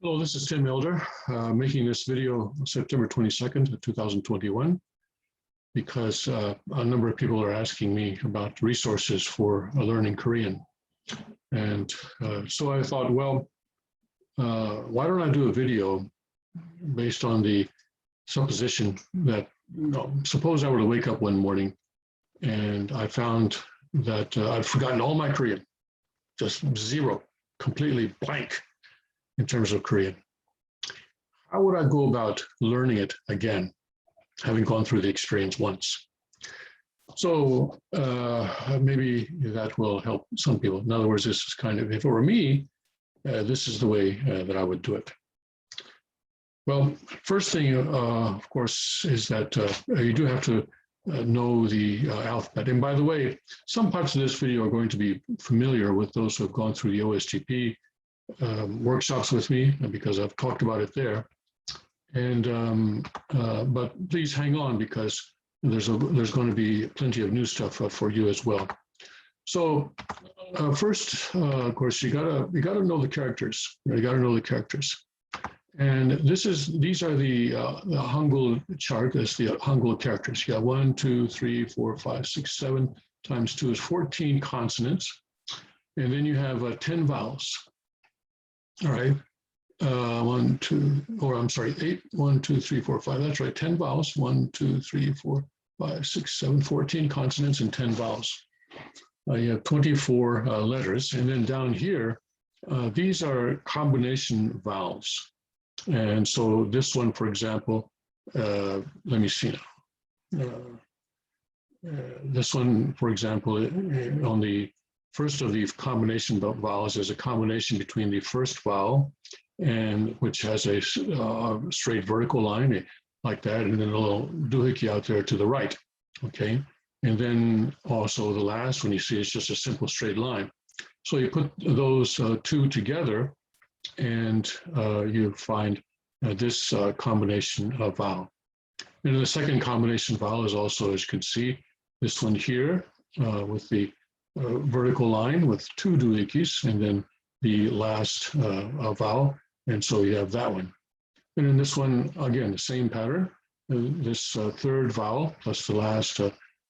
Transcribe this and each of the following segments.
Hello, this is Tim Elder, making this video September 22nd, 2021, because a number of people are asking me about resources for learning Korean. And so I thought, well, why don't I do a video based on the supposition that, suppose I were to wake up one morning and I found that I'd forgotten all my Korean, just zero, completely blank in terms of Korean. How would I go about learning it again, having gone through the experience once? So maybe that will help some people. In other words, this is kind of, if it were me, this is the way that I would do it. Well, first thing, of course, is that you do have to know the alphabet. And by the way, some parts of this video are going to be familiar with those who have gone through the OSTP workshops with me, because I've talked about it there. And but please hang on, because there's going to be plenty of new stuff for you as well. So first, of course, you gotta know the characters. You gotta know the characters. And these are the Hangul chart. That's the Hangul characters. You got 1, 2, 3, 4, 5, 6, 7 times 2 is 14 consonants, and then you have 10 vowels. All right, 1, 2, or I'm sorry, 8, 1, 2, 3, 4, 5. That's right, 10 vowels. 1, 2, 3, 4, 5, 6, 7, 14 consonants and 10 vowels. You have 24 letters, and then down here, these are combination vowels. And so this one, for example, let me see now. This one, for example, on the first of the combination vowels is a combination between the first vowel, and which has a straight vertical line like that, and then a little doohickey out there to the right, okay? And then also the last one you see is just a simple straight line. So you put those two together, and you find this combination of vowel. And the second combination vowel is also, as you can see, this one here with the vertical line with two doohickeys, and then the last vowel, and so you have that one. And in this one, again, the same pattern, this third vowel plus the last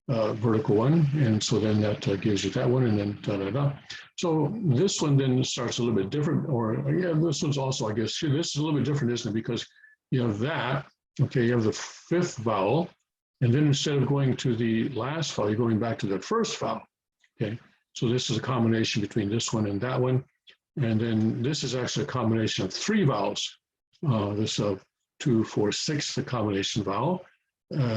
vertical one, and so then that gives you that one, and then da-da-da. So this one then starts a little bit different, or yeah, this one's also, I guess, this is a little bit different, isn't it? Because you have that, okay, you have the fifth vowel, and then instead of going to the last vowel, you're going back to the first vowel. Okay, so this is a combination between this one and that one. And then this is actually a combination of three vowels. This 2, 4, 6, the combination vowel,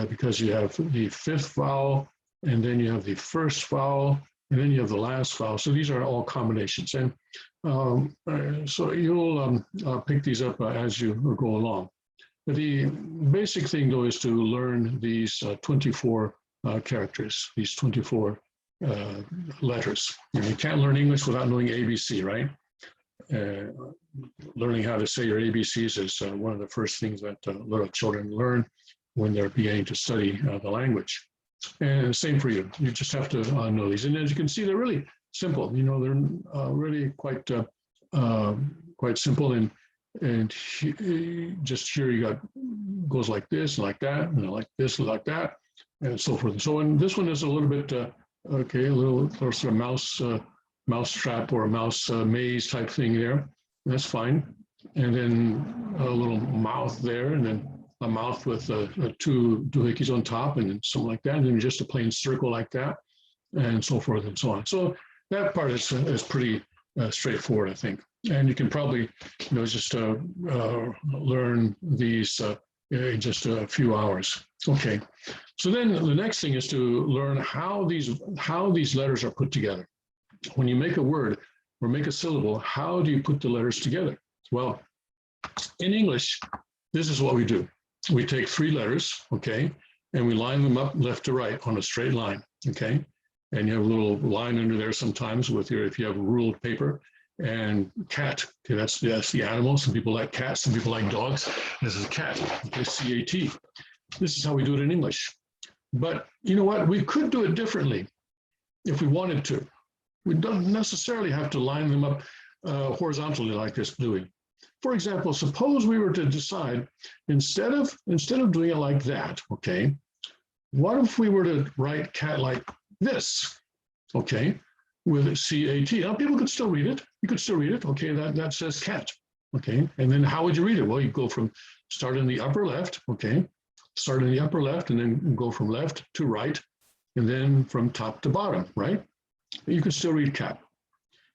because you have the fifth vowel, and then you have the first vowel, and then you have the last vowel. So these are all combinations. And so you'll pick these up as you go along. But the basic thing, though, is to learn these 24 characters, these 24 letters. You can't learn English without knowing ABC, right? Learning how to say your ABCs is one of the first things that little children learn when they're beginning to study the language. And same for you. You just have to know these. And as you can see, they're really simple. You know, they're really quite simple. And just here you got goes like this and like that, and like this and like that, and so forth. So, and this one is a little bit okay, a little sort of mouse trap or a mouse maze type thing there. That's fine. And then a little mouth there, and then a mouth with two doohickeys on top, and then something like that, and then just a plain circle like that, and so forth and so on. So that part is pretty straightforward, I think. And you can probably, just learn these in just a few hours. Okay. So then the next thing is to learn how these letters are put together. When you make a word or make a syllable, how do you put the letters together? Well, in English, this is what we do. We take 3 letters, okay, and we line them up left to right on a straight line, okay? And you have a little line under there sometimes with if you have ruled paper. And cat, okay, that's the animal. Some people like cats, some people like dogs. This is cat, okay, C-A-T. This is how we do it in English. But you know what? We could do it differently if we wanted to. We don't necessarily have to line them up horizontally like this doing. For example, suppose we were to decide, instead of doing it like that, okay, what if we were to write cat like this, okay, with C-A-T? Now people could still read it. You could still read it, okay, that says cat, okay, and then how would you read it? Well, you go from, start in the upper left, okay, start in the upper left, and then go from left to right, and then from top to bottom, right? You could still read cat.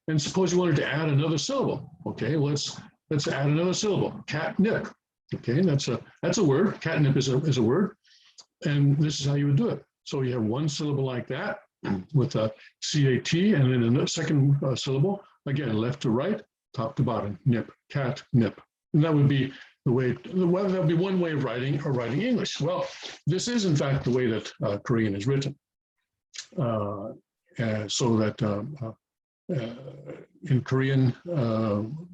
And suppose you wanted to add another syllable, okay, let's add another syllable, catnip, okay, that's a word, catnip is a word, and this is how you would do it. So you have one syllable like that with a C-A-T, and then a second syllable, again, left to right, top to bottom, nip, cat, nip. And that would be the way, that would be one way of writing English. Well, this is in fact the way that Korean is written. So that in Korean,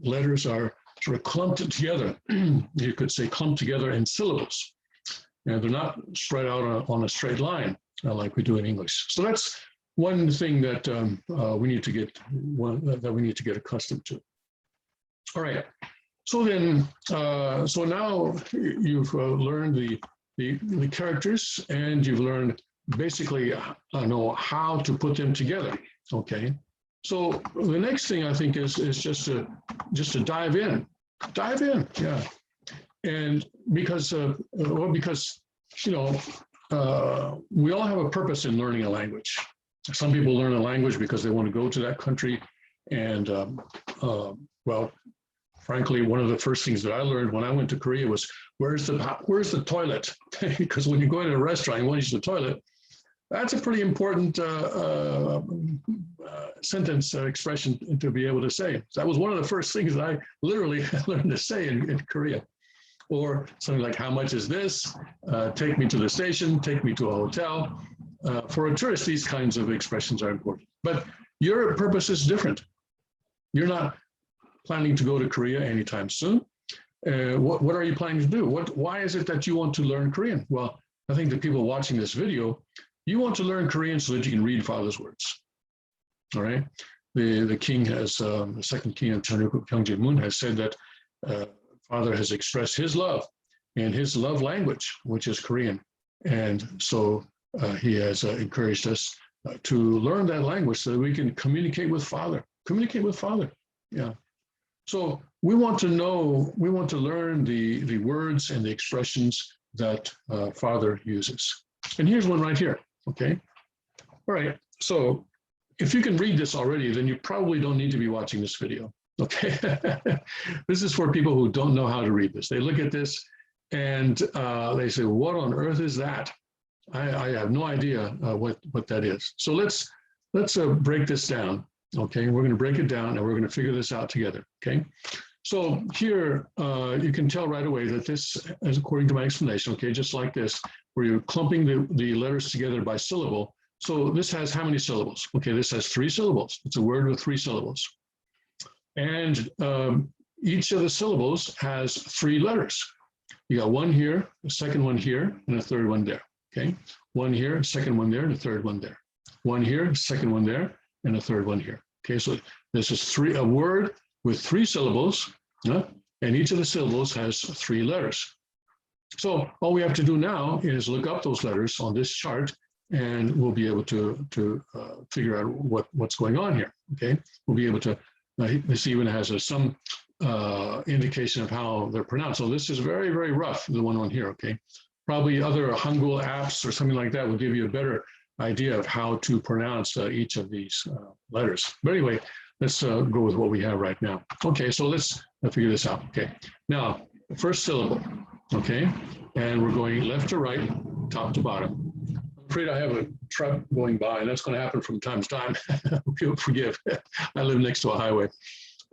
letters are sort of clumped together. You could say clumped together in syllables. And they're not spread out on a straight line like we do in English. So that's one thing that we need to get accustomed to. All right. So then, so now you've learned the characters, and you've learned basically know how to put them together. Okay. So the next thing I think is just to dive in, yeah. And because you know, we all have a purpose in learning a language. Some people learn a language because they want to go to that country, and well, frankly, one of the first things that I learned when I went to Korea was where's the toilet? Because when you go into a restaurant, you want to use the toilet. That's a pretty important sentence expression to be able to say. That was one of the first things that I literally learned to say in Korea. Or something like, how much is this? Take me to the station, take me to a hotel. For a tourist, these kinds of expressions are important. But your purpose is different. You're not planning to go to Korea anytime soon. What are you planning to do? Why is it that you want to learn Korean? Well, I think the people watching this video, you want to learn Korean so that you can read Father's words. All right. The king has, the second king of Cheonryeok, Kyung Jae-moon, has said that Father has expressed his love in his love language, which is Korean. And so he has encouraged us to learn that language so that we can communicate with Father. Communicate with Father. Yeah. So we want to learn the words and the expressions that Father uses. And here's one right here. Okay. All right. So if you can read this already, then you probably don't need to be watching this video. Okay. This is for people who don't know how to read this. They look at this and they say, what on earth is that? I have no idea what that is. So let's break this down. Okay. We're going to break it down and we're going to figure this out together. Okay. So here you can tell right away that this is according to my explanation. Okay. Just like this, where you're clumping the letters together by syllable. So this has how many syllables? Okay. This has 3 syllables. It's a word with 3 syllables. And each of the syllables has 3 letters. You got one here, a second one here, and a third one there. Okay, one here, a second one there, and a third one there. One here, second one there, and a third one here. Okay, so this is a word with 3 syllables, and each of the syllables has 3 letters. So all we have to do now is look up those letters on this chart, and we'll be able to figure out what's going on here. Okay, we'll be able to. This even has some indication of how they're pronounced. So this is very, very rough, the one on here, okay? Probably other Hangul apps or something like that will give you a better idea of how to pronounce each of these letters. But anyway, let's go with what we have right now. Okay, so let's figure this out. Okay, now, the first syllable, okay? And we're going left to right, top to bottom. I'm afraid I have a truck going by, and that's going to happen from time to time. You'll forgive. I live next to a highway.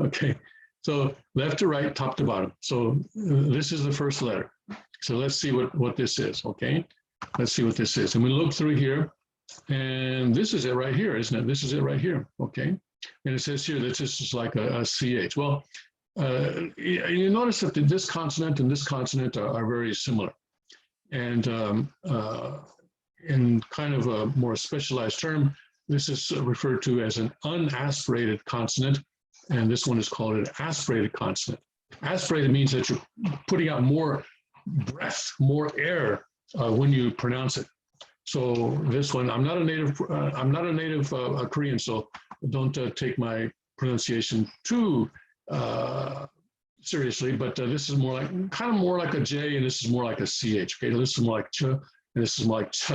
Okay, so left to right, top to bottom. So this is the first letter. So let's see what this is. Okay, let's see what this is. And we look through here, and this is it right here, isn't it? This is it right here. Okay, and it says here that this is like a CH. Well, you notice that this consonant and this consonant are very similar, and in kind of a more specialized term, this is referred to as an unaspirated consonant, and this one is called an aspirated consonant. Aspirated means that you're putting out more breath, more air when you pronounce it. So this one, I'm not a native Korean, so don't take my pronunciation too seriously. But this is more like kind of more like a J, and this is more like a CH. Okay, this is more like ch, and this is more like ch,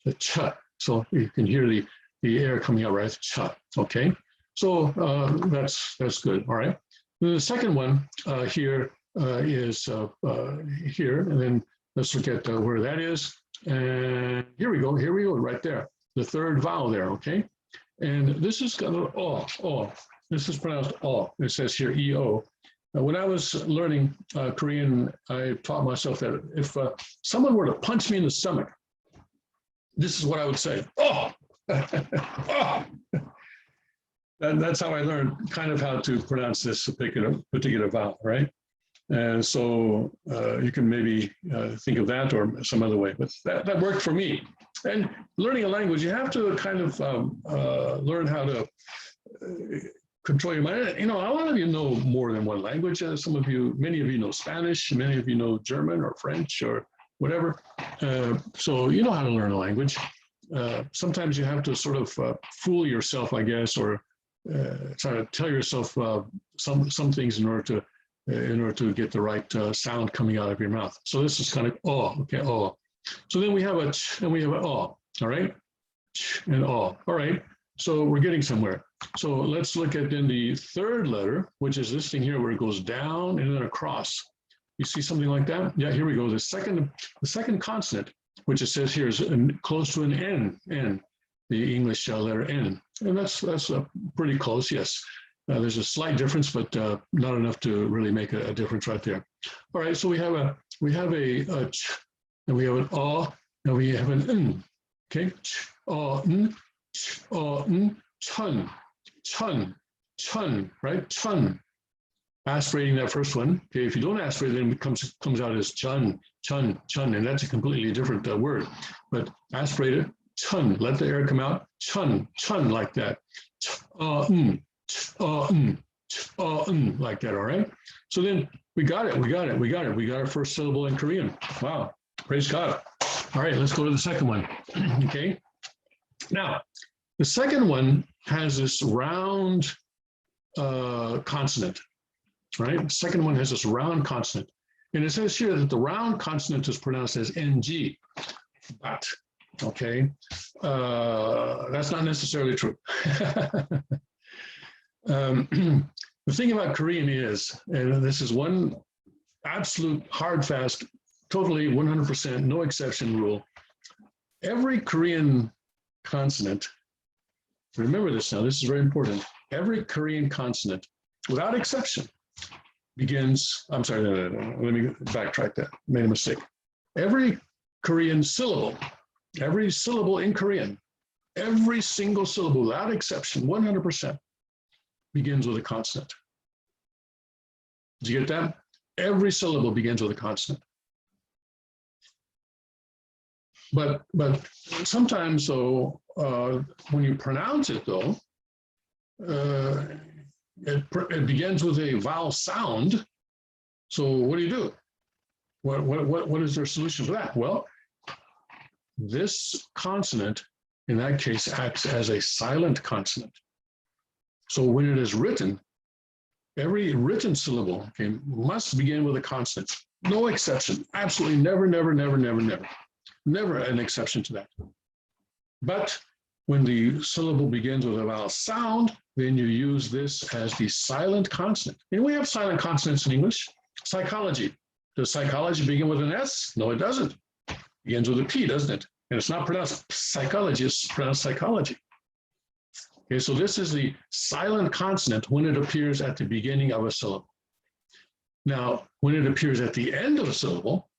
the ch. So you can hear the air coming out, right? Ch. Okay, so that's good. All right. The second one here is here, and then let's look at where that is. And here we go, right there. The third vowel there, okay? And this is kind of oh. This is pronounced oh. It says here E-O. When I was learning Korean, I taught myself that if someone were to punch me in the stomach, this is what I would say, oh! Oh! That's how I learned kind of how to pronounce this particular vowel, right? And so you can maybe think of that or some other way, but that worked for me. And learning a language, you have to kind of learn how to control your mind. You know, a lot of you know more than one language. Many of you know Spanish, many of you know German or French or whatever. So you know how to learn a language. Sometimes you have to sort of fool yourself, I guess, or try to tell yourself some things in order to get the right sound coming out of your mouth. So this is kind of oh, okay, oh. So then we have a ch and we have a oh, all right? Ch and oh, all right. So we're getting somewhere. So let's look at then the third letter, which is this thing here where it goes down and then across. You see something like that? Yeah, here we go. The second consonant, which it says here is close to an N, the English letter N. And that's pretty close, yes. There's a slight difference, but not enough to really make a difference right there. All right, so we have a ch, and we have an ah, and we have an n. Okay, ch, ah, n, chun, right? Chun. Aspirating that first one. Okay, if you don't aspirate, then it comes out as chun, and that's a completely different word. But aspirate it, chun. Let the air come out, chun, like that. Like that, all right? So then we got it. We got our first syllable in Korean. Wow, praise God. All right, let's go to the second one, okay? Now, the second one has this round consonant, right? The second one has this round consonant. And it says here that the round consonant is pronounced as NG, but, okay? That's not necessarily true. The thing about Korean is, and this is one absolute hard, fast, totally 100%, no exception rule. Every Korean consonant, remember this now, this is very important. Every Korean consonant, without exception, begins, I'm sorry, no, let me backtrack that, made a mistake. Every Korean syllable, every syllable in Korean, every single syllable, without exception, 100%, begins with a consonant. Did you get that? Every syllable begins with a consonant. But sometimes, though, when you pronounce it, though, it begins with a vowel sound. So what do? What is their solution for that? Well, this consonant, in that case, acts as a silent consonant. So when it is written, every written syllable, okay, must begin with a consonant. No exception. Absolutely never an exception to that. But when the syllable begins with a vowel sound, then you use this as the silent consonant. And we have silent consonants in English. Psychology. Does psychology begin with an S? No, it doesn't. It begins with a P, doesn't it? And it's not pronounced psychology, it's pronounced psychology. Okay, so this is the silent consonant when it appears at the beginning of a syllable. Now, when it appears at the end of a syllable,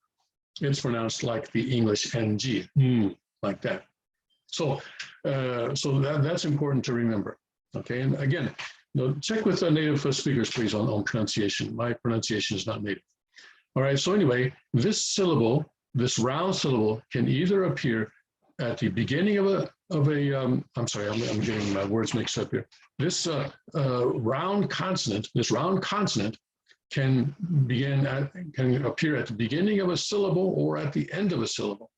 it's pronounced like the English NG, like that. So, that's important to remember. Okay, and again, check with the native speakers, please, on pronunciation. My pronunciation is not native. All right, so anyway, this syllable, this round syllable, can either appear at the beginning of a I'm sorry, I'm getting my words mixed up here. This round consonant can appear at the beginning of a syllable or at the end of a syllable.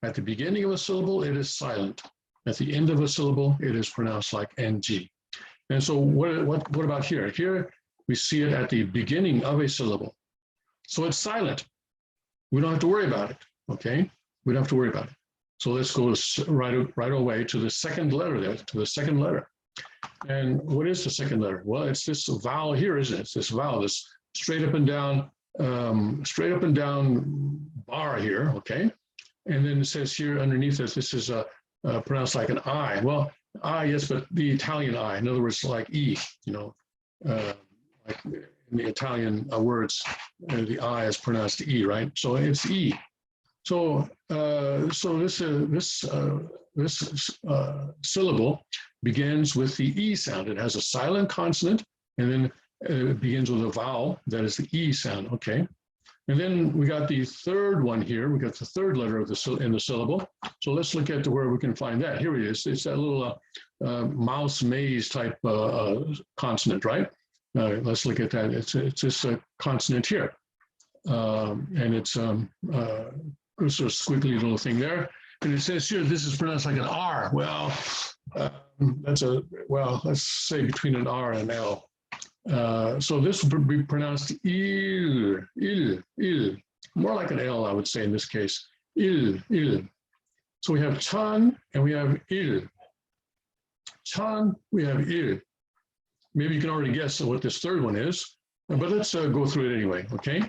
At the beginning of a syllable, it is silent. At the end of a syllable, it is pronounced like NG. And so what about here? Here, we see it at the beginning of a syllable. So it's silent. We don't have to worry about it, okay? We don't have to worry about it. So let's go right away to the second letter there, to the second letter. And what is the second letter? Well, it's this vowel here, isn't it? It's this vowel, this straight up and down bar here, okay? And then it says here underneath this, this is pronounced like an I. Well, I, yes, but the Italian I. In other words, like E, you know, like in the Italian words, the I is pronounced E, right? So it's E. So this syllable begins with the E sound. It has a silent consonant, and then it begins with a vowel that is the E sound. Okay, and then we got the third one here. We got the third letter of in the syllable. So let's look at where we can find that. Here it is. It's that little mouse maze type consonant, right? Let's look at that. It's this consonant here, and it's sort of squiggly little thing there. And it says here, this is pronounced like an R. Well, let's say between an R and an L. So this would be pronounced il. More like an L, I would say in this case. Il. So we have chan and we have il. Chan, we have il. Maybe you can already guess what this third one is, but let's go through it anyway, okay?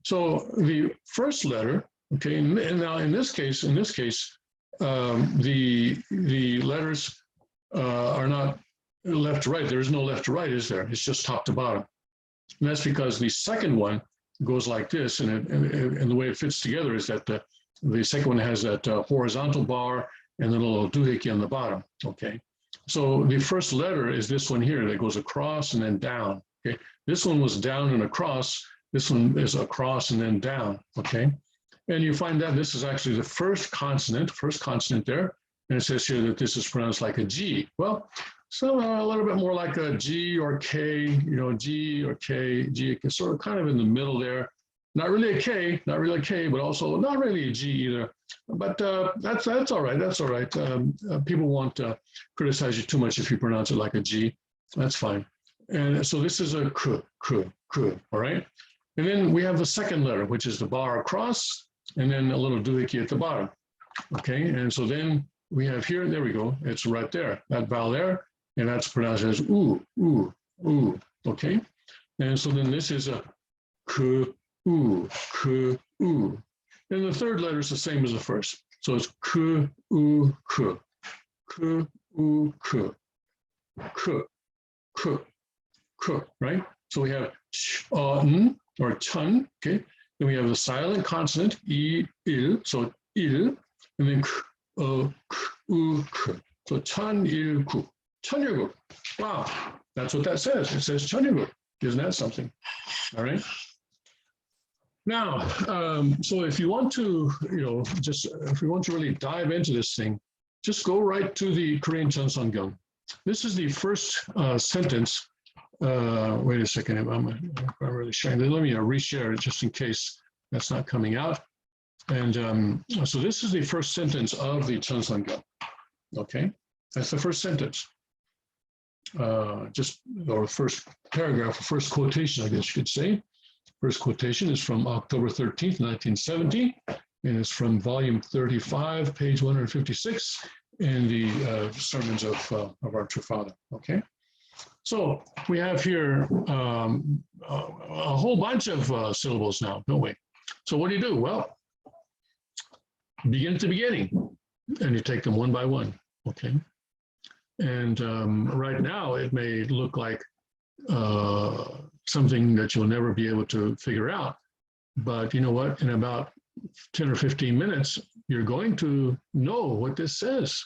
So the first letter, okay, and now in this case, the letters are not left to right. There is no left to right, is there? It's just top to bottom. And that's because the second one goes like this, and the way it fits together is that the second one has that horizontal bar and the little doohickey on the bottom, okay? So the first letter is this one here that goes across and then down, okay? This one was down and across. This one is across and then down, okay? And you find that this is actually the first consonant there. And it says here that this is pronounced like a G. Well, so a little bit more like a G or K, you know, G or K, G, sort of kind of in the middle there. Not really a K, but also not really a G either. But that's all right, that's all right. People won't criticize you too much if you pronounce it like a G. That's fine. And so this is a K, all right? And then we have the second letter, which is the bar across, and then a little doohickey at the bottom, okay? And so then we have here, there we go, it's right there, that vowel there, and that's pronounced as oo, okay? And so then this is a k, oo. And the third letter is the same as the first. So it's k, oo, k, right? So we have ch, n, or chun, okay? Then we have the silent consonant, il, so il, and then k, u, k. So chan, il, ku. Chan, il, ku. Wow, that's what that says. It says chan, il, ku. Isn't that something? All right. Now, so if you want to, you know, if you want to really dive into this thing, just go right to the Korean Cheonseongeum. This is the first sentence. Wait a second, I'm really sharing. Let me reshare it just in case that's not coming out. And so this is the first sentence of the Cheonseongeum. Okay, that's the first sentence. Or first paragraph, or first quotation, I guess you could say. First quotation is from October 13th, 1970, and it's from volume 35, page 156, in the sermons of our True Father. Okay. So we have here a whole bunch of syllables now, don't we? So what do? Well, begin at the beginning, and you take them one by one, okay? And right now, it may look like something that you'll never be able to figure out, but you know what? In about 10 or 15 minutes, you're going to know what this says,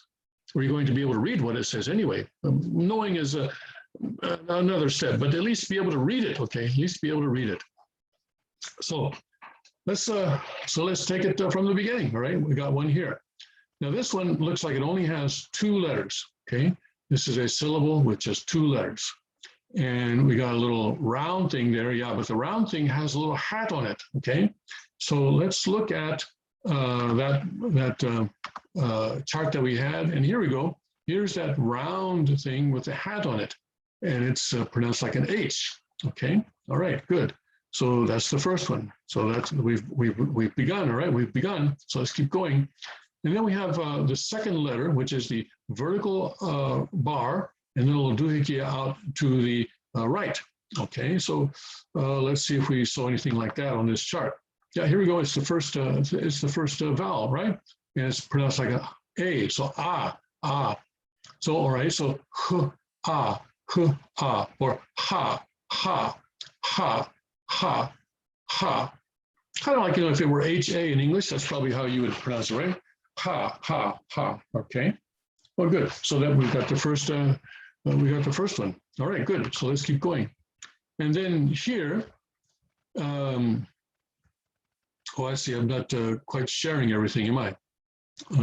or you're going to be able to read what it says anyway. Knowing is another step, but at least be able to read it, okay? At least be able to read it. So let's take it from the beginning, all right? We got one here. Now this one looks like it only has two letters, okay? This is a syllable with just two letters. And we got a little round thing there. Yeah, but the round thing has a little hat on it. Okay. So let's look at that chart that we had. And here we go. Here's that round thing with the hat on it. And it's pronounced like an H. Okay. All right, good. So that's the first one. So that's we've begun. All right, we've begun. So let's keep going. And then we have the second letter, which is the vertical bar, and then we'll doohickey out to the right. Okay, so let's see if we saw anything like that on this chart. Yeah, here we go. It's the first. It's the first vowel, right? And it's pronounced like a. So ah. So all right. So h ah, or ha. Kind of like, you know, if it were HA in English, that's probably how you would pronounce it, right? Ha. Okay. Well, good. So that we got the first one. All right, good. So let's keep going. And then here, oh, I see. I'm not quite sharing everything, am I?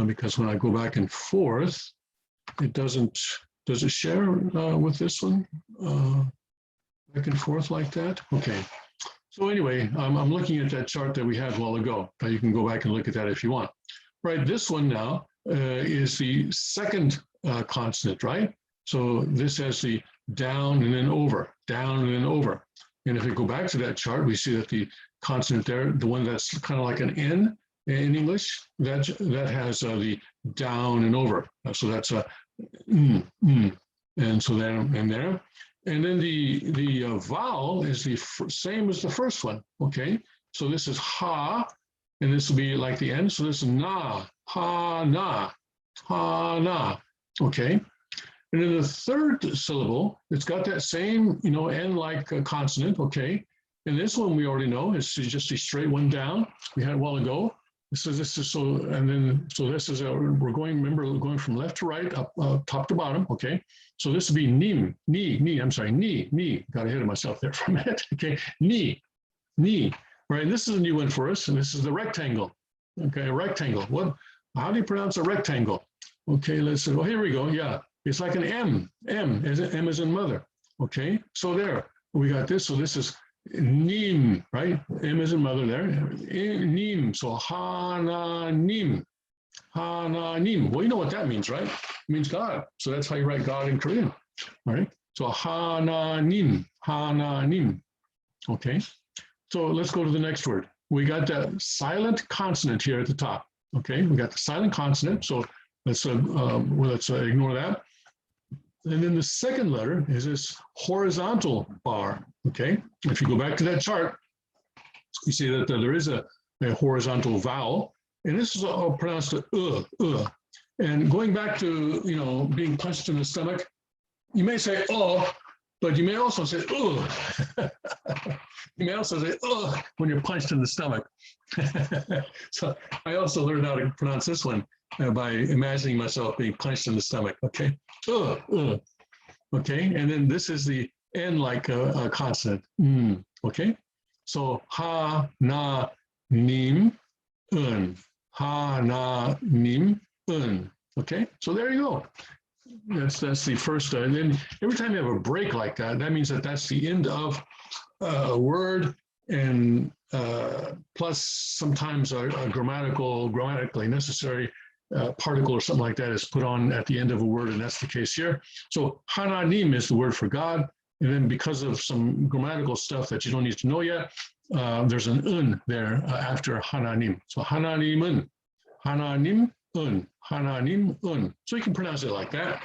Because when I go back and forth, it doesn't. Does it share with this one? Back and forth like that? Okay. So anyway, I'm looking at that chart that we had a while ago. You can go back and look at that if you want. Right, this one now is the second consonant, right? So this has the down and then over, down and then over. And if we go back to that chart, we see that the consonant there, the one that's kind of like an N in English, that has the down and over. So that's a and so then and there. And then the vowel is the same as the first one, okay? So this is ha, and this will be like the N. So this is na, ha, na, okay? And then the third syllable, it's got that same, you know, N-like consonant, okay? And this one we already know is just a straight one down. We had a while ago. So this is so, and then so this is we're going. Remember, we're going from left to right, up top to bottom. Okay, so this would be nim, knee. I'm sorry, knee. Got ahead of myself there for a minute. Okay, knee. Right, and this is a new one for us, and this is the rectangle. Okay, a rectangle. What? How do you pronounce a rectangle? Okay, let's see. Well, here we go. Yeah, it's like an M. M as in mother. Okay, so there we got this. So this is nim, right? M as in mother there. Nim. So hananim. Hananim. Well, you know what that means, right? It means God. So that's how you write God in Korean. All right. So hananim. Hananim. Okay. So let's go to the next word. We got that silent consonant here at the top. Okay. We got the silent consonant. So let's ignore that. And then the second letter is this horizontal bar, okay? If you go back to that chart, you see that there is a horizontal vowel, and this is all pronounced And going back to, you know, being punched in the stomach, you may say, oh, but you may also say, You may also say, when you're punched in the stomach. So I also learned how to pronounce this one by imagining myself being punched in the stomach, okay? Okay, and then this is the N-like consonant, okay? So ha, na, nim, un. Ha, na, nim, un. Okay, so there you go. That's the first, and then every time you have a break like that, that means that that's the end of a word, and plus sometimes a grammatically necessary particle or something like that is put on at the end of a word, and that's the case here. So hananim is the word for God, and then because of some grammatical stuff that you don't need to know yet, there's an un there after hananim. So hananimun, hananim un, hananim un. So you can pronounce it like that.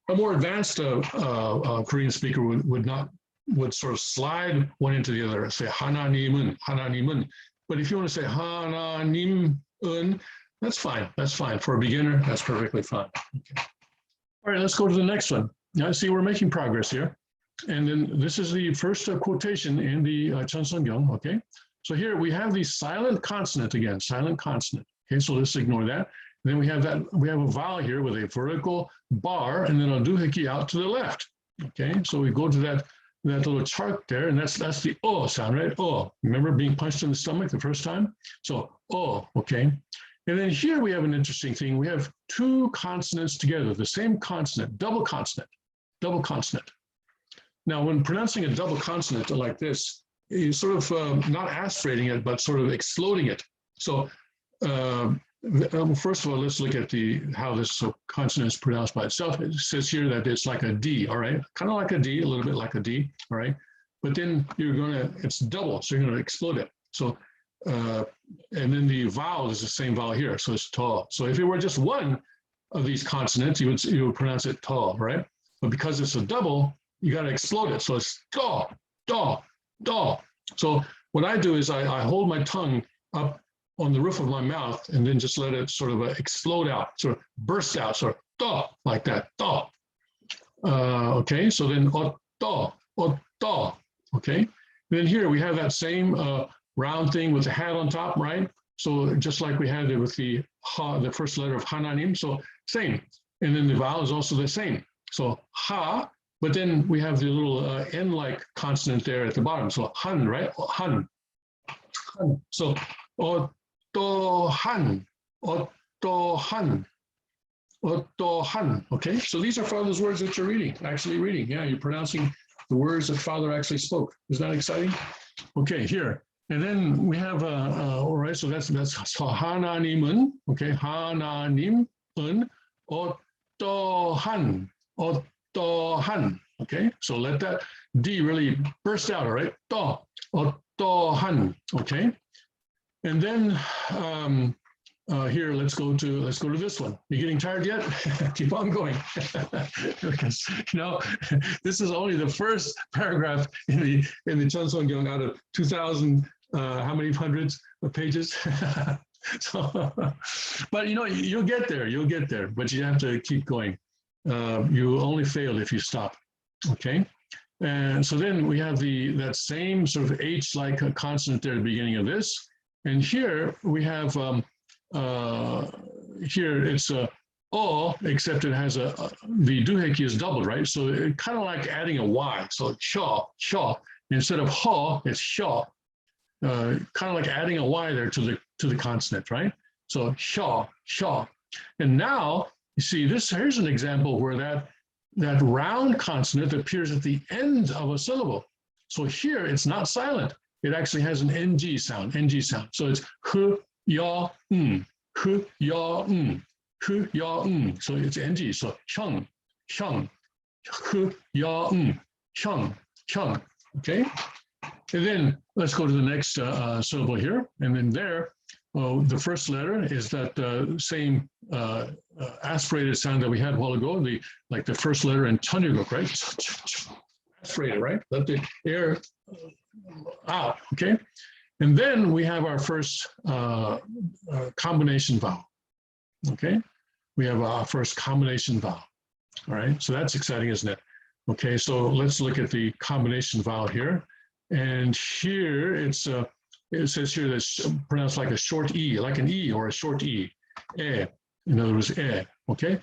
A more advanced Korean speaker would sort of slide one into the other, say hananimun, hananimun. But if you want to say hananim un, that's fine. That's fine. For a beginner, that's perfectly fine. Okay. All right, let's go to the next one. Now, see, we're making progress here. And then this is the first quotation in the Cheonseongyung, okay? So here we have the silent consonant again, silent consonant. Okay, so let's ignore that. And then we have a vowel here with a vertical bar and then a doohickey out to the left. Okay, so we go to that little chart there, and that's the O sound, right? O. Remember being punched in the stomach the first time? So O, okay. And then here we have an interesting thing. We have two consonants together, the same consonant, double consonant, double consonant. Now, when pronouncing a double consonant like this, you're sort of not aspirating it, but sort of exploding it. So first of all, let's look at how this consonant is pronounced by itself. It says here that it's like a D, all right? Kind of like a D, a little bit like a D, all right? But then it's double, so you're gonna explode it. So, and then the vowel is the same vowel here, so it's ta. So if it were just one of these consonants, you would pronounce it ta, right? But because it's a double, you gotta explode it. So it's da, da, da. So what I do is I hold my tongue up on the roof of my mouth and then just let it sort of explode out, sort of burst out, sort of da, like that, da. Okay, so then o da, okay. And then here we have that same round thing with the hat on top, right? So just like we had it with the first letter of Hananim, so same. And then the vowel is also the same. So ha, but then we have the little N-like consonant there at the bottom. So han, right? Han. So otohan, otohan, otohan. Okay, so these are Father's words that you're actually reading. Yeah, you're pronouncing the words that Father actually spoke. Isn't that exciting? Okay, here. And then we have, all right, so that's so Hananimun, okay, Hananim, otohan, otohan, okay? So let that D really burst out, all right? To, otohan, okay? And then here, let's go to this one. You getting tired yet? Keep on going. Because, this is only the first paragraph in the Cheonsongyong out of 2,000, how many hundreds of pages? So, but you'll get there, but you have to keep going. You only fail if you stop, okay? And so then we have that same sort of H-like consonant there at the beginning of this. And here we have, here it's a O, except it has the doohickey is doubled, right? So it kind of like adding a Y. So shaw, instead of ha, it's shaw. Kind of like adding a Y there to the consonant, right? So shaw. And now you see here's an example where that round consonant appears at the end of a syllable. So here it's not silent. It actually has an NG sound. So it's hu, ya, hu, ya, hu, ya, so it's NG. So chung, hu, ya, chung, okay? And then let's go to the next syllable here. And then there, the first letter is that same aspirated sound that we had a while ago, like the first letter in Cheonryuguk, right? Aspirated, right? Let the air out, okay? And then we have our first combination vowel, okay? We have our first combination vowel, all right? So that's exciting, isn't it? Okay, so let's look at the combination vowel here. And here it says here that's pronounced like a short E, like an E or a short E. In other words, okay?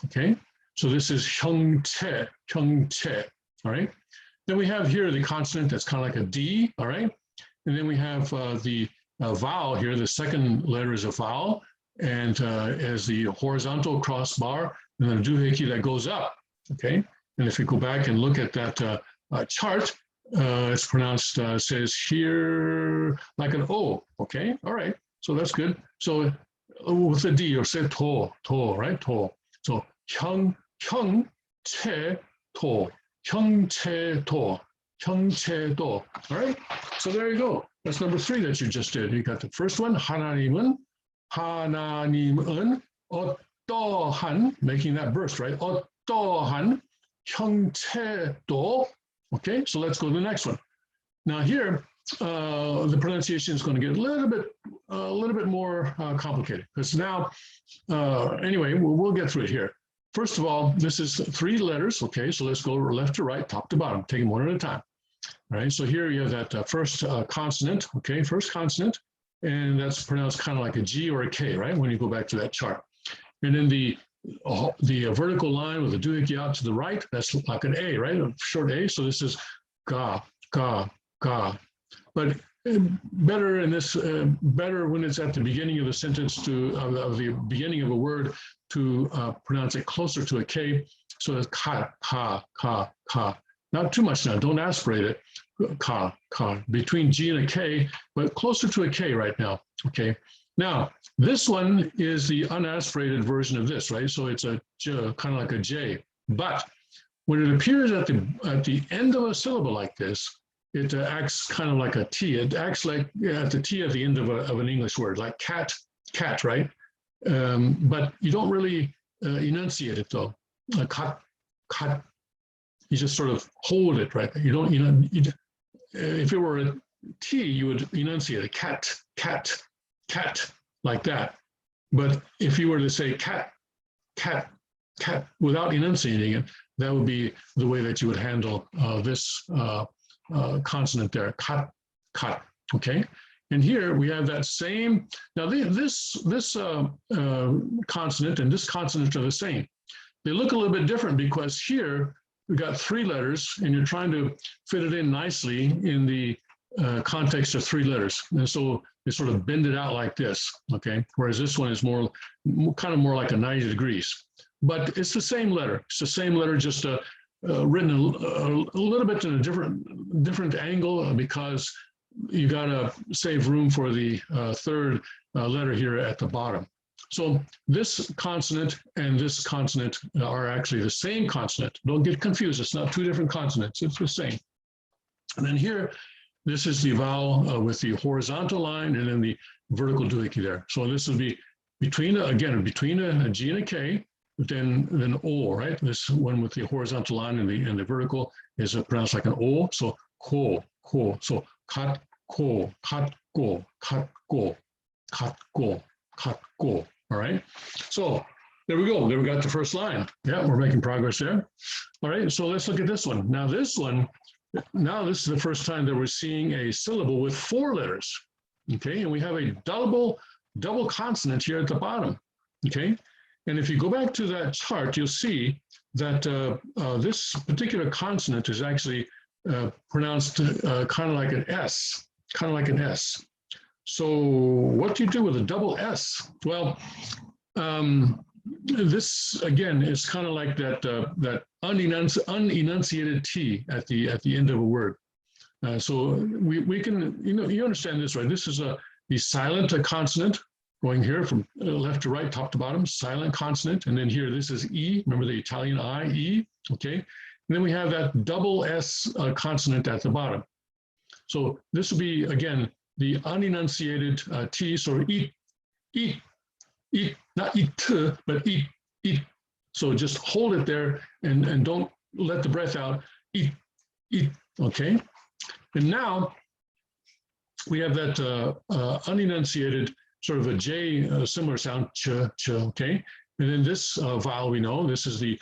Okay? So this is hyungche, all right? Then we have here the consonant that's kind of like a D, all right? And then we have the vowel here, the second letter is a vowel, and as the horizontal crossbar, and then a doohickey that goes up, okay? And if you go back and look at that chart, it's pronounced, says here like an O, okay? All right, so that's good. So with the D, you'll say to, right? To. So hyungche to, hyungche to, all right? So there you go. That's number 3 that you just did. You got the first one, 하나님은, 어떠한, making that burst, right? 어떠한 형태도. Okay, so let's go to the next one. Now here, the pronunciation is going to get a little bit more complicated because now, anyway, we'll get through it here. First of all, this is 3 letters. Okay, so let's go left to right, top to bottom, take them one at a time. All right, so here you have that first consonant. Okay, first consonant, and that's pronounced kind of like a G or a K, right? When you go back to that chart, and then the vertical line with the doohickey out to the right, that's like an A, right? A short A. So this is ga. But better in this, better when it's at the beginning of the sentence of the beginning of a word to pronounce it closer to a K. So it's ka, ka, ka, ka. Not too much now, don't aspirate it. Ka, ka, between G and a K, but closer to a K right now, okay? Now, this one is the unaspirated version of this, right? So it's a J, kind of like a J. But when it appears at the end of a syllable like this, it acts kind of like a T. It acts like at the T at the end of an English word, like cat, cat, right? But you don't really enunciate it though. Cat, cat. You just sort of hold it, right? You don't, if it were a T, you would enunciate it, cat, cat, cat, like that. But if you were to say cat, cat, cat, without enunciating it, that would be the way that you would handle this consonant there, cat, cat, okay? And here we have that same, now this consonant and this consonant are the same. They look a little bit different because here we've got 3 letters and you're trying to fit it in nicely in the context of 3 letters. And so they sort of bend it out like this, okay? Whereas this one is kind of more like a 90 degrees. But it's the same letter. It's the same letter, just written a little bit in a different angle because you got to save room for the 3rd letter here at the bottom. So this consonant and this consonant are actually the same consonant. Don't get confused. It's not 2 different consonants. It's the same. And then here, this is the vowel with the horizontal line and then the vertical doohickey there. So this would be between a G and a K, but then O, right? This one with the horizontal line and the vertical is pronounced like an O. So ko, ko. So kat, ko, kat, ko, kat, ko, kat, ko, kat, ko. All right. So there we go. There we got the first line. Yeah, we're making progress there. All right. So let's look at this one. Now this is the first time that we're seeing a syllable with 4 letters. Okay. And we have a double consonant here at the bottom. Okay. And if you go back to that chart, you'll see that this particular consonant is actually pronounced kind of like an S, kind of like an S. So what do you do with a double S? Well, this again is kind of like that unenunciated T at the end of a word. So we can, you understand this, right? This is the silent consonant going here from left to right, top to bottom, silent consonant. And then here, this is E. Remember the Italian I, E, okay? And then we have that double S consonant at the bottom. So this would be, again, the unenunciated T, so eat, not eat, but eat. So just hold it there and don't let the breath out, eat, okay? And now we have that unenunciated sort of a J similar sound, ch, okay? And then this vowel we know, this is the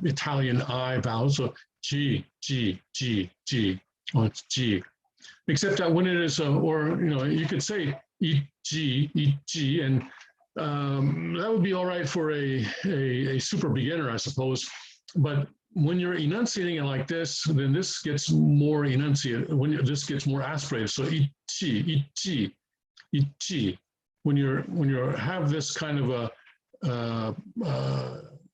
Italian I vowel, so G, oh, it's G. Except that when it is, you could say eat G, and that would be all right for a super beginner, I suppose. But when you're enunciating it like this, then this gets more enunciated. This gets more aspirated. So eat G. When you have this kind of a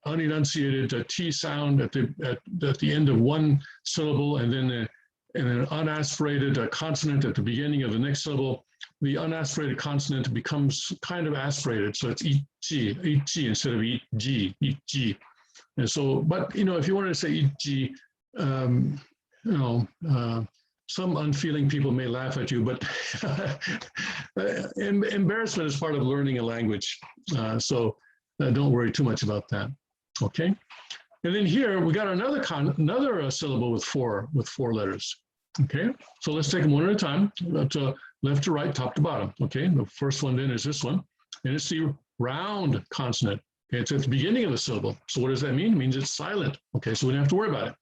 unenunciated T sound at the end of one syllable, and then an unaspirated consonant at the beginning of the next syllable, the unaspirated consonant becomes kind of aspirated. So it's eat G instead of eat G. And so, but if you wanted to say eat G, some unfeeling people may laugh at you, but embarrassment is part of learning a language. So don't worry too much about that. Okay. And then here we got another syllable with four letters. Okay, so let's take them one at a time, left to right, top to bottom. Okay, the first one then is this one, and it's the round consonant. Okay, it's at the beginning of the syllable. So what does that mean? It means it's silent. Okay, so we don't have to worry about it.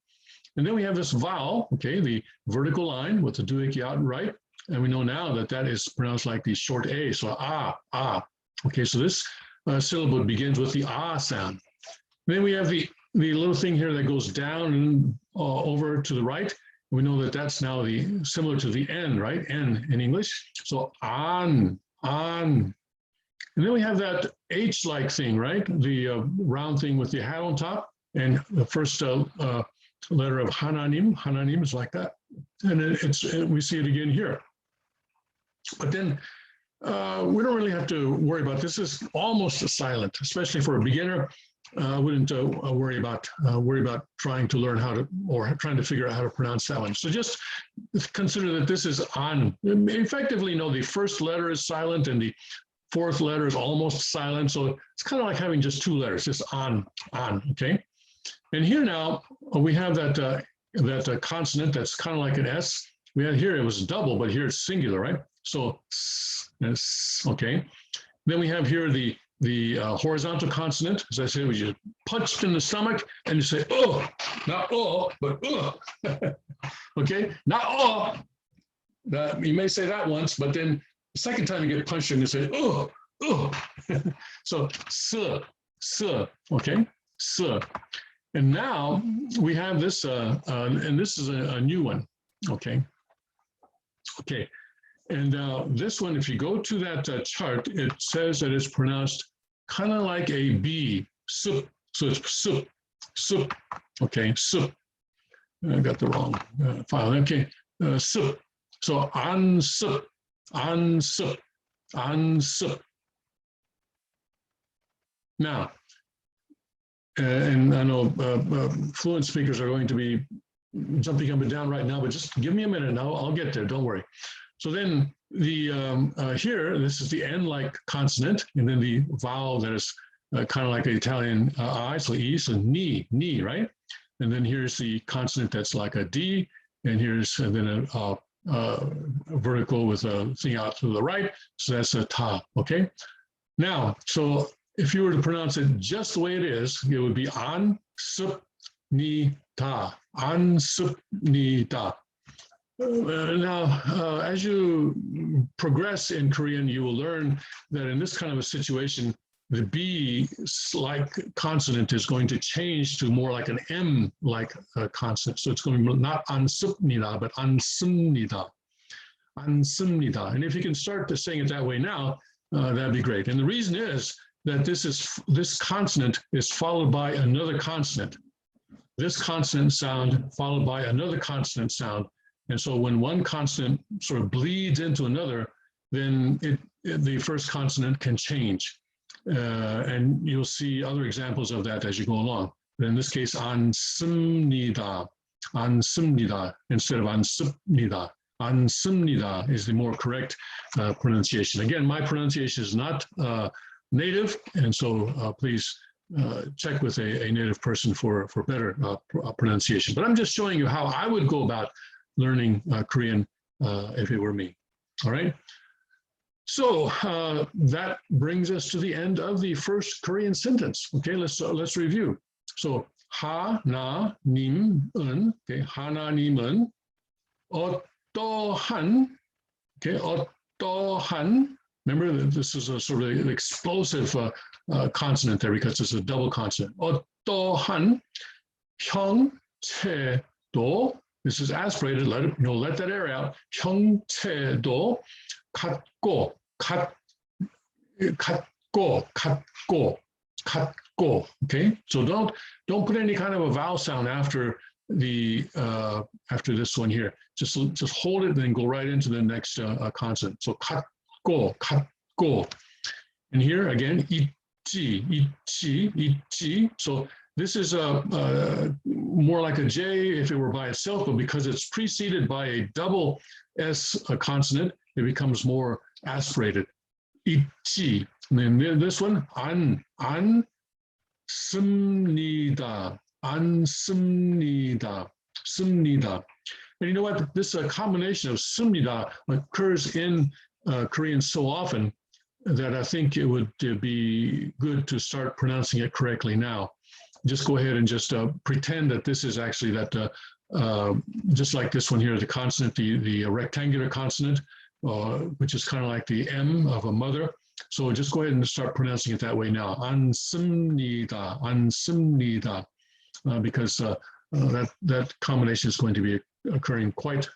And then we have this vowel. Okay, the vertical line with the doohickey out and right, and we know now that that is pronounced like the short A. So ah. Okay, so this syllable begins with the ah sound. And then we have the little thing here that goes down and over to the right. We know that that's now similar to the N, right? N in English. So on. And then we have that H-like thing, right? The round thing with the hat on top. And the first letter of Hananim is like that. And we see it again here. But then we don't really have to worry about this. This is almost silent, especially for a beginner. I wouldn't worry about trying to learn how to, or trying to figure out how to pronounce that one. So just consider that this is an. Effectively, no, the first letter is silent and the fourth letter is almost silent. So it's kind of like having just two letters, just on, okay? And here now we have that consonant that's kind of like an S. We had here, it was double, but here it's singular, right? So, okay. Then we have here the horizontal consonant. As I said, we just punched in the stomach and you say, oh, not oh, but oh. Okay, not oh. You may say that once, but then the second time you get punched and you say, oh, oh. So, okay, and now we have this, and this is a new one, okay? Okay, and this one, if you go to that chart, it says that it's pronounced kind of like a B, sup, so it's sup, okay, sup. I got the wrong file, okay, sup. So sup. Now, and I know fluent speakers are going to be jumping up and down right now, but just give me a minute and I'll get there, don't worry. So then the here, this is the N-like consonant, and then the vowel that is kind of like the Italian I, so E, so ni, right? And then here's the consonant that's like a D, and here's then a vertical with a thing out to the right, so that's a ta, okay? Now, so if you were to pronounce it just the way it is, it would be an, sup, ni, ta, an, sup, ni, ta. Now, as you progress in Korean, you will learn that in this kind of a situation, the B-like consonant is going to change to more like an M-like consonant. So it's going to be not ansupnida, but ansumnida. Ansumnida. And if you can start saying it that way now, that'd be great. And the reason is that this consonant is followed by another consonant. This consonant sound followed by another consonant sound. And so when one consonant sort of bleeds into another, then the first consonant can change. And you'll see other examples of that as you go along. But in this case, ansumnida instead of ansupnida. Ansumnida is the more correct pronunciation. Again, my pronunciation is not native, and so please check with a native person for better pronunciation. But I'm just showing you how I would go about learning Korean if it were me. All right. So that brings us to the end of the first Korean sentence. Okay, let's review. So 하나님은, okay, 하나님은 어떠한, okay, 어떠한. Remember that this is a sort of an explosive consonant there because it's a double consonant. 어떠한 형체도. This is aspirated. Let that air out. 형체도 같고. Okay, so don't put any kind of a vowel sound after the after this one here. Just hold it and then go right into the next consonant. So 같고. And here again, 있지. So this is more like a J if it were by itself, but because it's preceded by a double S consonant, it becomes more aspirated. 있지. And then this one, ansumnida. 씁니다. And you know what? This combination of sumnida occurs in Korean so often that I think it would be good to start pronouncing it correctly now. Just go ahead and just pretend that this is actually that, just like this one here, the consonant, the rectangular consonant, which is kind of like the M of a mother. So just go ahead and start pronouncing it that way now. ansumnida, because that combination is going to be occurring quite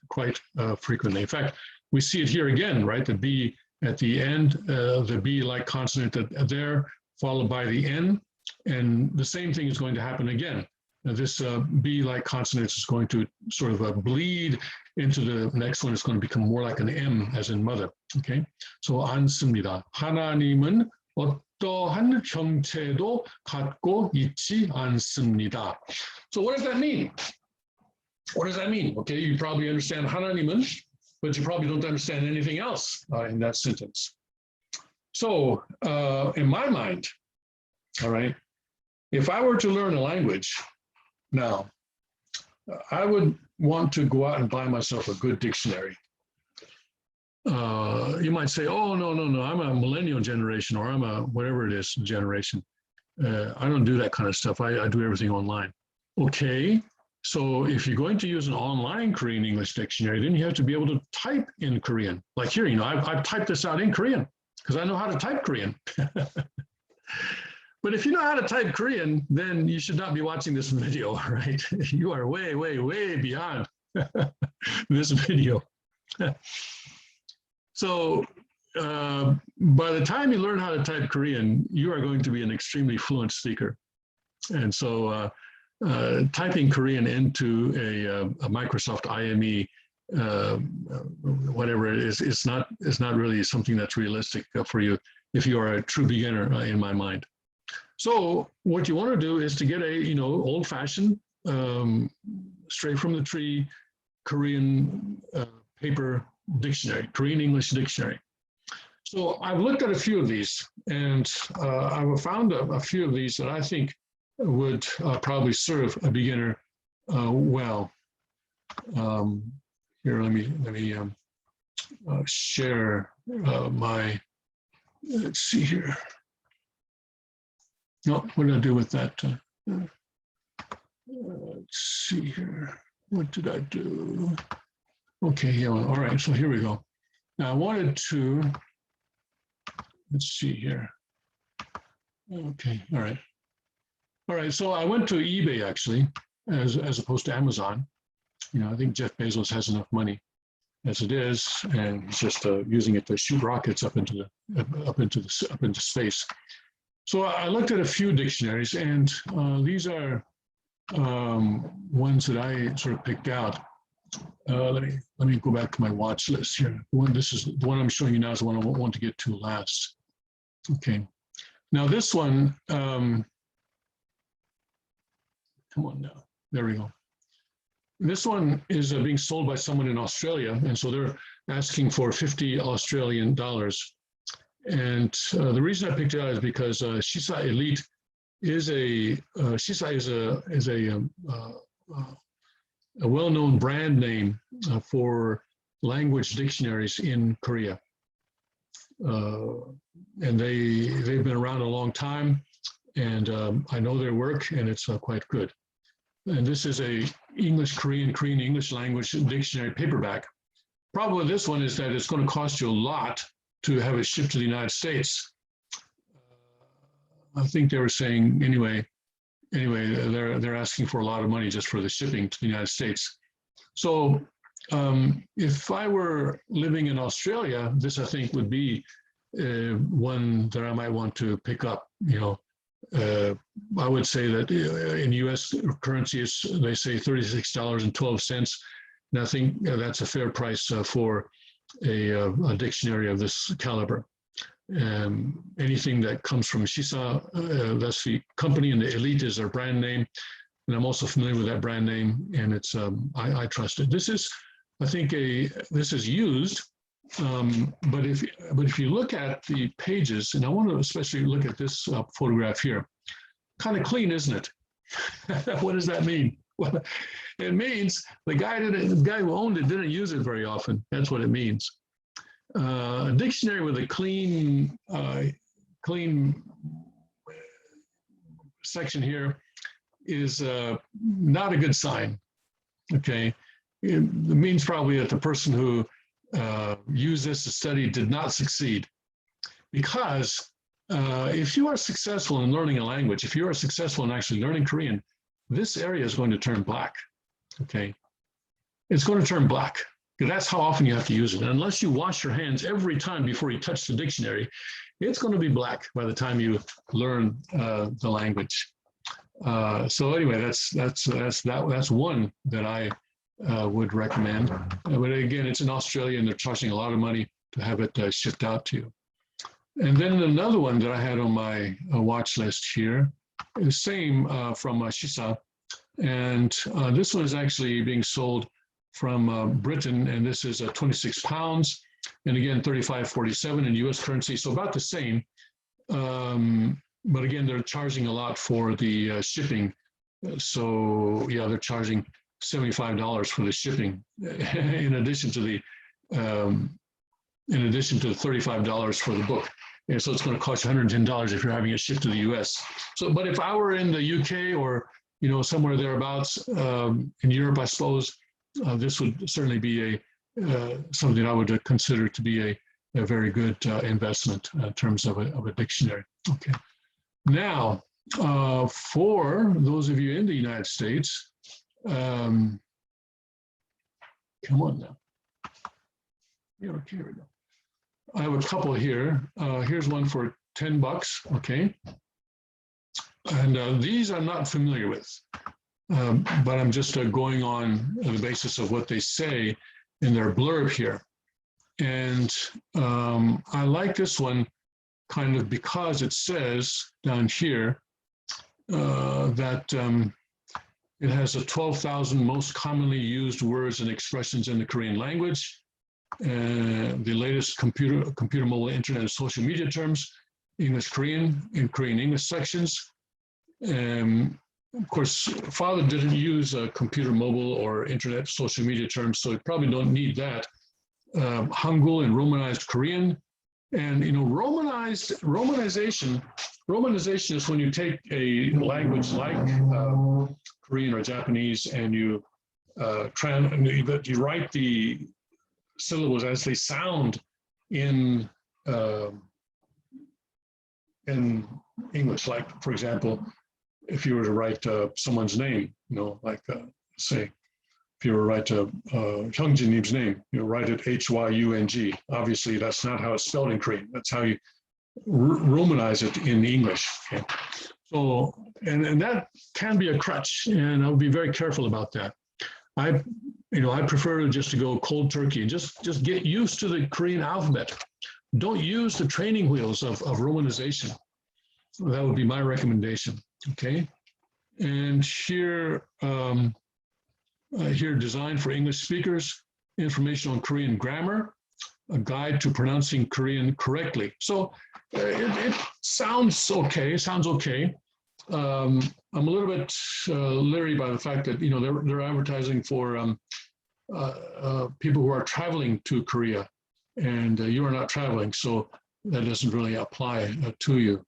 frequently. In fact, we see it here again, right? The B at the end, the B-like consonant there, followed by the N And the same thing is going to happen again. Now this B-like consonant is going to sort of bleed into the next one. It's going to become more like an M, as in mother. Okay, so 않습니다. 하나님은 어떠한 형체도 갖고 있지 않습니다. So what does that mean? What does that mean? Okay, you probably understand 하나님은, but you probably don't understand anything else in that sentence. So in my mind, all right, if I were to learn a language now, I would want to go out and buy myself a good dictionary. You might say, oh, no, I'm a millennial generation, or I'm a whatever it is generation. I don't do that kind of stuff. I do everything online. Okay, so if you're going to use an online Korean English dictionary, then you have to be able to type in Korean. Like here, you know, I've typed this out in Korean because I know how to type Korean. But if you know how to type Korean, then you should not be watching this video, right? You are way, way, way beyond this video. So by the time you learn how to type Korean, you are going to be an extremely fluent speaker. And so typing Korean into a Microsoft IME, whatever it is, it's not really something that's realistic for you if you are a true beginner, in my mind. So what you want to do is to get a, you know, old-fashioned, straight from the tree Korean paper dictionary, Korean English dictionary. So I've looked at a few of these, and I've found a few of these that I think would probably serve a beginner well. Here, let me share my. Let's see here. No, what did I do with that? Let's see here. What did I do? Okay, yeah, all right, so here we go. Now I wanted to, let's see here. Okay, all right. All right, so I went to eBay actually, as opposed to Amazon. You know, I think Jeff Bezos has enough money as it is, and he's just using it to shoot rockets up into space. So I looked at a few dictionaries, and these are ones that I sort of picked out. Let me go back to my watch list here. The one I'm showing you now is the one I want to get to last. Okay. Now this one, come on now. There we go. This one is being sold by someone in Australia, and so they're asking for $50 Australian. And the reason I picked it out is because Shisa Elite is Shisa is a well-known brand name for language dictionaries in Korea, and they've been around a long time, and I know their work, and it's quite good. And this is a English-Korean, Korean-English language dictionary paperback. Problem with this one is that it's going to cost you a lot to have it shipped to the United States. I think they were saying anyway, they're asking for a lot of money just for the shipping to the United States. So if I were living in Australia, this I think would be one that I might want to pick up. You know, I would say that in U.S. currency, they say $36.12, and I think that's a fair price for a dictionary of this caliber. Anything that comes from Shisa, that's the company, and the Elite is their brand name, and I'm also familiar with that brand name, and it's I trust it. This is, I think, this is used, but if you look at the pages, and I want to especially look at this photograph here, kind of clean, isn't it? What does that mean? Well, it means the guy who owned it didn't use it very often. That's what it means. A dictionary with a clean section here is not a good sign. Okay, it means probably that the person who used this to study did not succeed, because if you are successful in learning a language, if you are successful in actually learning Korean, this area is going to turn black. Okay, it's going to turn black. because that's how often you have to use it. And unless you wash your hands every time before you touch the dictionary, it's going to be black by the time you learn the language. So anyway, that's one that I would recommend. But again, it's in Australia and they're charging a lot of money to have it shipped out to you. And then another one that I had on my watch list here, the same from Shisa. And this one is actually being sold from Britain, and this is 26 pounds. And again, 35.47 in US currency, so about the same. But again, they're charging a lot for the shipping. So yeah, they're charging $75 for the shipping, in addition to the $35 for the book. And so it's going to cost you $110 if you're having it shipped to the US. So, but if I were in the UK or somewhere thereabouts in Europe, I suppose this would certainly be something I would consider to be a very good investment in terms of a dictionary. Okay. Now, for those of you in the United States, come on now. Yeah, okay, here we go. I have a couple here. Here's one for $10, okay? And these I'm not familiar with, but I'm just going on the basis of what they say in their blurb here. And I like this one kind of because it says down here that it has the 12,000 most commonly used words and expressions in the Korean language, the latest computer, mobile, internet, and social media terms, English, Korean, and Korean English sections. Of course, Father didn't use computer, mobile, or internet, social media terms, so you probably don't need that. Hangul and Romanized Korean. And romanization is when you take a language like Korean or Japanese and you write the syllables as they sound in English. Like, for example, if you were to write someone's name, like say, if you were to write Hyungjin's name, write it Hyung. Obviously, that's not how it's spelled in Korean. That's how you Romanize it in English. Okay? So, and that can be a crutch, and I'll be very careful about that. I prefer just to go cold turkey and just get used to the Korean alphabet. Don't use the training wheels of romanization. So that would be my recommendation. Okay, and here, designed for English speakers, information on Korean grammar, a guide to pronouncing Korean correctly. So it sounds okay. I'm a little bit leery by the fact that they're advertising for people who are traveling to Korea, and you are not traveling, so that doesn't really apply to you.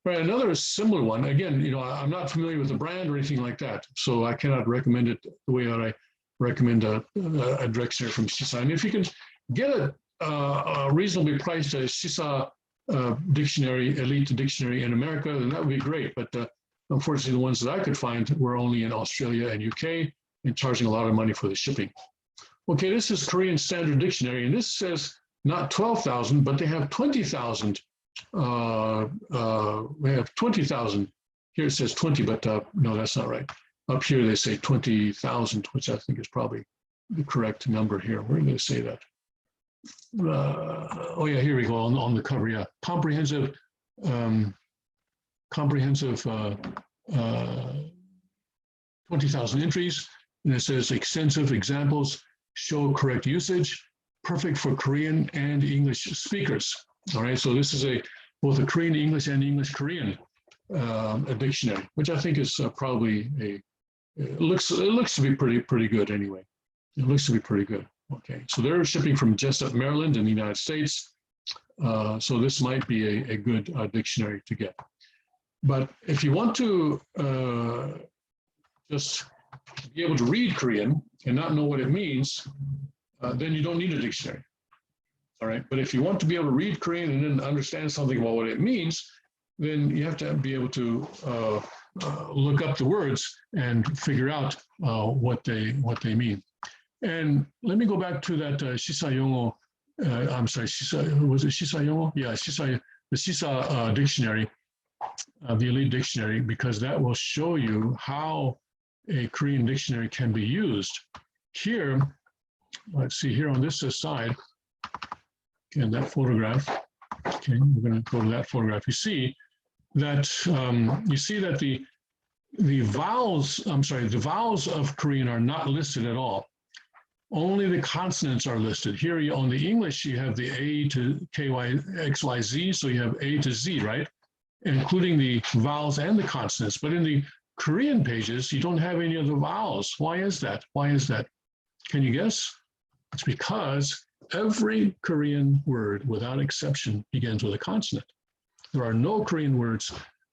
Right, another similar one. Again, I'm not familiar with the brand or anything like that, so I cannot recommend it the way that I recommend a dictionary from Shisa. And if you can get a reasonably priced Shisa dictionary, elite dictionary in America, then that would be great. But unfortunately, the ones that I could find were only in Australia and UK and charging a lot of money for the shipping. Okay, this is Korean Standard Dictionary, and this says not 12,000, but they have 20,000. We have 20,000. Here it says 20, but no, that's not right. Up here they say 20,000, which I think is probably the correct number here. Where do they say that? Oh yeah, here we go on the cover. Yeah, comprehensive 20,000 entries, and it says extensive examples show correct usage, perfect for Korean and English speakers. All right, so this is both a Korean English and English Korean a dictionary, which I think is probably it looks to be pretty good anyway. It looks to be pretty good. Okay, so they're shipping from Jessup, Maryland, in the United States. So this might be a good dictionary to get. But if you want to just be able to read Korean and not know what it means, then you don't need a dictionary. All right, but if you want to be able to read Korean and then understand something about what it means, then you have to be able to look up the words and figure out what they mean. And let me go back to that Shisa-yongo, I'm sorry, Shisa, was it Shisa-yongo? Yeah, Shisa, the Shisa dictionary, the elite dictionary, because that will show you how a Korean dictionary can be used. Here, let's see here on this side, again, that photograph, okay, we're going to go to that photograph. You see that the vowels, I'm sorry, the vowels of Korean are not listed at all. Only the consonants are listed. Here on the English, you have the A to KY, XY, Z, so you have A to Z, right? Including the vowels and the consonants. But in the Korean pages, you don't have any of the vowels. Why is that? Why is that? Can you guess? It's because every Korean word, without exception, begins with a consonant. There are no Korean words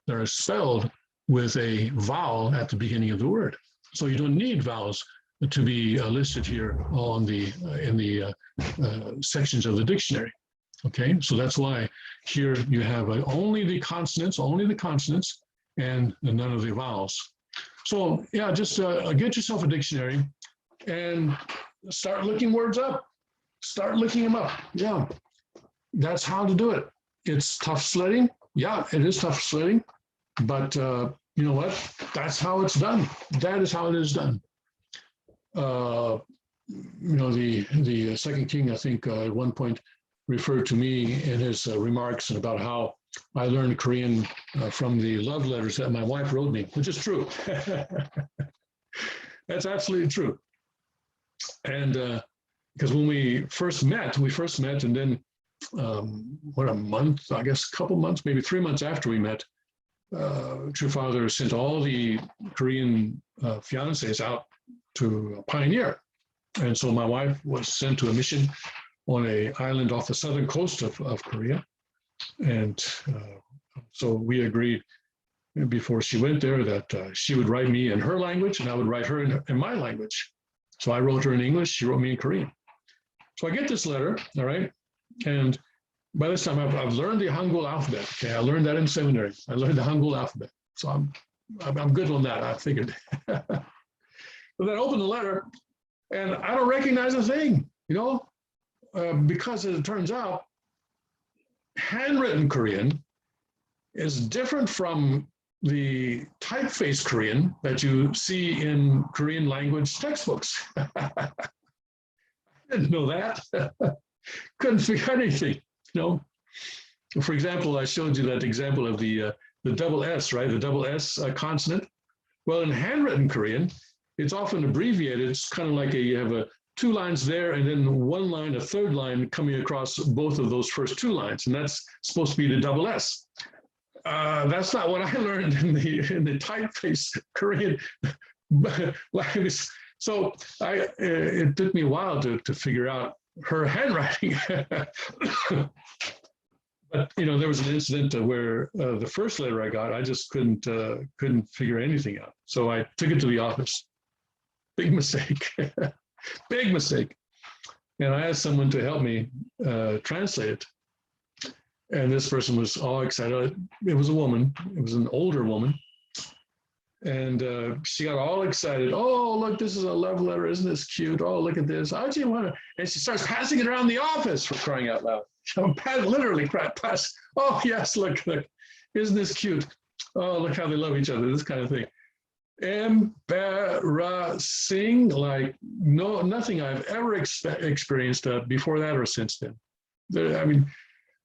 that are spelled with a vowel at the beginning of the word. So you don't need vowels to be listed here on the in the sections of the dictionary. Okay, so that's why here you have only the consonants, and none of the vowels. So yeah, just get yourself a dictionary and start looking words up. Start looking them up. Yeah, that's how to do it. It's tough sledding. Yeah, it is tough sledding, but you know what? That's how it's done. That is how it is done. You know, the second king, I think, at one point referred to me in his remarks about how I learned Korean from the love letters that my wife wrote me, which is true. That's absolutely true. And because when we first met, and then what, a month, I guess, a couple months, maybe 3 months after we met, True Father sent all the Korean fiancés out to pioneer. And so my wife was sent to a mission on an island off the southern coast of Korea. And so we agreed before she went there that she would write me in her language and I would write her in my language. So I wrote her in English, she wrote me in Korean. So I get this letter, all right? And by this time I've learned the Hangul alphabet. Okay, I learned that in seminary. I learned the Hangul alphabet. So I'm good on that, I figured. But then I opened the letter and I don't recognize a thing, you know, because as it turns out, handwritten Korean is different from the typeface Korean that you see in Korean language textbooks. I didn't know that. Couldn't figure anything, you know. For example, I showed you that example of the double S, right? The double S consonant. Well, in handwritten Korean, it's often abbreviated. It's kind of like you have two lines there and then one line, a third line coming across both of those first two lines. And that's supposed to be the double S. That's not what I learned in the typeface Korean language. So it took me a while to figure out her handwriting. But you know, there was an incident where the first letter I got, I just couldn't figure anything out. So I took it to the office. Big mistake, big mistake. And I asked someone to help me translate it. And this person was all excited. It was a woman. It was an older woman. And she got all excited. Oh, look, this is a love letter. Isn't this cute? Oh, look at this. How do you want to? And she starts passing it around the office, for crying out loud. Literally pass. Oh, yes, look. Isn't this cute? Oh, look how they love each other. This kind of thing. Embarrassing, like nothing I've ever experienced before that or since then. I mean,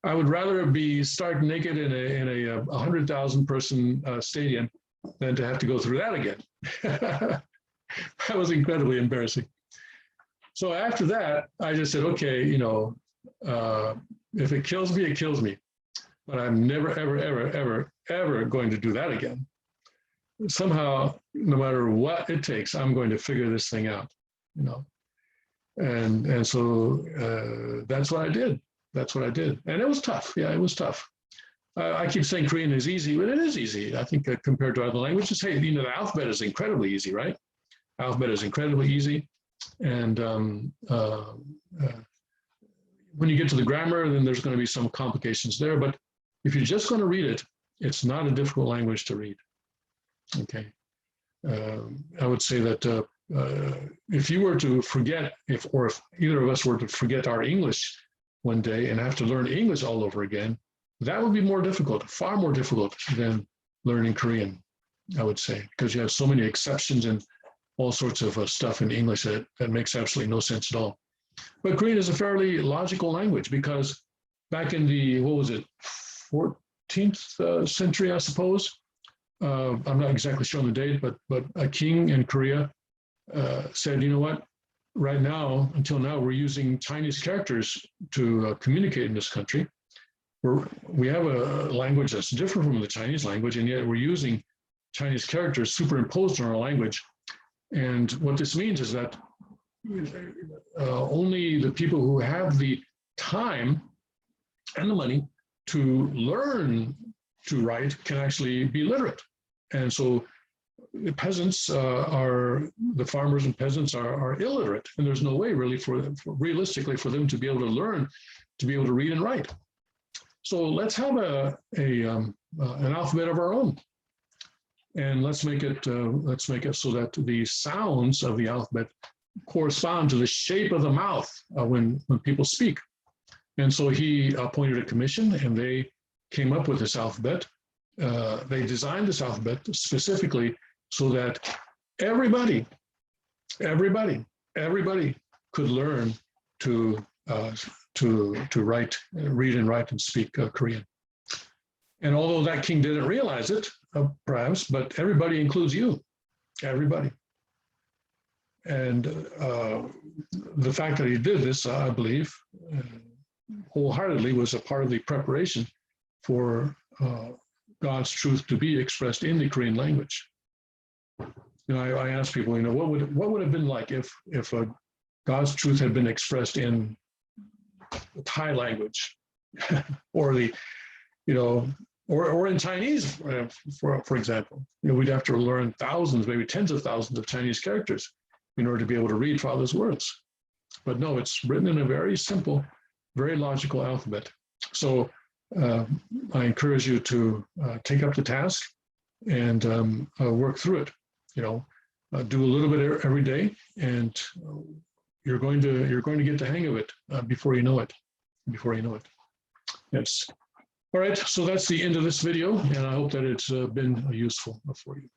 I would rather be stark naked in a 100,000 person stadium than to have to go through that again. That was incredibly embarrassing. So after that, I just said, okay, you know, if it kills me, it kills me. But I'm never, ever, ever, ever, ever going to do that again. Somehow, no matter what it takes, I'm going to figure this thing out, you know. And so that's what I did. That's what I did. And it was tough. Yeah, it was tough. I keep saying Korean is easy, but it is easy. I think compared to other languages, hey, you know, the alphabet is incredibly easy, right? Alphabet is incredibly easy. And when you get to the grammar, then there's going to be some complications there. But if you're just going to read it, it's not a difficult language to read. Okay. I would say that if you were to forget, if either of us were to forget our English one day and have to learn English all over again, that would be more difficult, far more difficult than learning Korean, I would say, because you have so many exceptions and all sorts of stuff in English that makes absolutely no sense at all. But Korean is a fairly logical language because back in the, what was it, 14th century, I suppose. I'm not exactly sure on the date, but a king in Korea said, you know what, right now, until now, we're using Chinese characters to communicate in this country. We have a language that's different from the Chinese language, and yet we're using Chinese characters superimposed on our language. And what this means is that only the people who have the time and the money to learn to write can actually be literate. And so the peasants the farmers and peasants are illiterate, and there's no way really realistically for them to be able to learn, to be able to read and write. So let's have an alphabet of our own, and let's make it so that the sounds of the alphabet correspond to the shape of the mouth when people speak. And so he appointed a commission, and they came up with this alphabet. They designed this alphabet specifically so that everybody could learn to write, read and write and speak Korean. And although that king didn't realize it, perhaps, but everybody includes you, everybody. And the fact that he did this, I believe, wholeheartedly was a part of the preparation for God's truth to be expressed in the Korean language. You know, I ask people, you know, what would have been like if God's truth had been expressed in the Thai language, or the, you know, or in Chinese, for example. You know, we'd have to learn thousands, maybe tens of thousands of Chinese characters in order to be able to read Father's words. But no, it's written in a very simple, very logical alphabet. So I encourage you to take up the task and work through it. You know, do a little bit every day, and you're going to get the hang of it before you know it. Before you know it. Yes. All right. So that's the end of this video, and I hope that it's been useful for you.